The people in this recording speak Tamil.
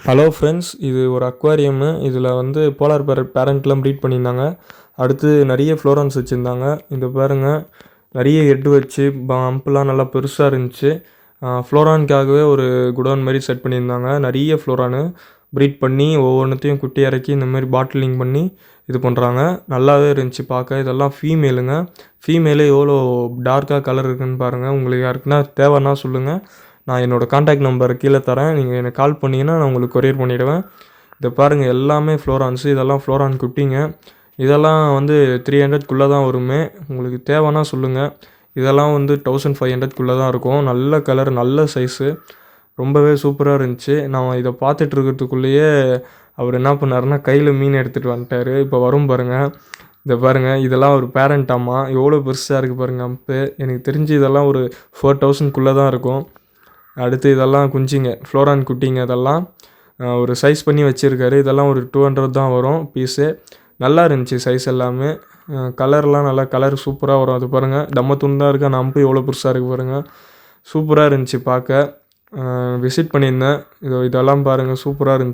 ஹலோ ஃப்ரெண்ட்ஸ், இது ஒரு அக்வாரியமு. இதில் வந்து போலார் பேரண்ட்லாம் ப்ரீட் பண்ணியிருந்தாங்க. அடுத்து நிறைய ஃப்ளோரான்ஸ் வச்சுருந்தாங்க. இந்த பாருங்க, நிறைய ஹெட் வச்சு பம்ப்லாம் நல்லா பெருசாக இருந்துச்சு. ஃப்ளோரான்காகவே ஒரு குடோன் மாதிரி செட் பண்ணியிருந்தாங்க. நிறைய ஃப்ளோரானு ப்ரீட் பண்ணி ஒவ்வொன்றுத்தையும் குட்டி இறக்கி இந்த மாதிரி பாட்டிலிங் பண்ணி இது பண்ணுறாங்க. நல்லாவே இருந்துச்சு பார்க்க. இதெல்லாம் ஃபீமேலுங்க. ஃபீமேலே எவ்வளோ டார்க்காக கலர் இருக்குன்னு பாருங்கள். உங்களுக்கு யாருக்குன்னா தேவைன்னா சொல்லுங்கள். நான் என்னோடய காண்டாக்ட் நம்பர் கீழே தரேன். நீங்கள் எனக்கு கால் பண்ணிங்கன்னா நான் உங்களுக்கு கொரியர் பண்ணிவிடுவேன். இதை பாருங்கள், எல்லாமே ஃப்ளோரான்ஸு. இதெல்லாம் ஃப்ளோரான் குட்டிங்க. இதெல்லாம் வந்து 300க்குள்ளே தான் வருமே. உங்களுக்கு தேவைன்னா சொல்லுங்கள். இதெல்லாம் வந்து 1500க்குள்ளே தான் இருக்கும். நல்ல கலர், நல்ல சைஸு, ரொம்பவே சூப்பராக இருந்துச்சு. நான் இதை பார்த்துட்டு இருக்கிறதுக்குள்ளேயே அவர் என்ன பண்ணாருன்னா கையில் மீன் எடுத்துகிட்டு வந்துட்டார். இப்போ வரும் பாருங்கள். இதை பாருங்கள், இதெல்லாம் ஒரு பேரண்ட்டாம்மா. எவ்வளோ பெருசாக இருக்குது பாருங்கள் அம்பு. எனக்கு தெரிஞ்சு இதெல்லாம் ஒரு 4000க்குள்ளே தான் இருக்கும். அடுத்து இதெல்லாம் குஞ்சிங்க, ஃப்ளோரான் குட்டிங்க. இதெல்லாம் ஒரு சைஸ் பண்ணி வச்சுருக்காரு. இதெல்லாம் ஒரு 200 தான் வரும் பீஸு. நல்லா இருந்துச்சு சைஸ் எல்லாமே. கலர்லாம் நல்லா கலர் சூப்பராக வரும். அது பாருங்கள், தம்ம துண்டாக இருக்குது. ஆனால் அம்பு எவ்வளோ பெருசாக இருக்குது பாருங்கள். சூப்பராக இருந்துச்சு பார்க்க. விசிட் பண்ணியிருந்தேன். இதெல்லாம் பாருங்கள், சூப்பராக இருந்துச்சு.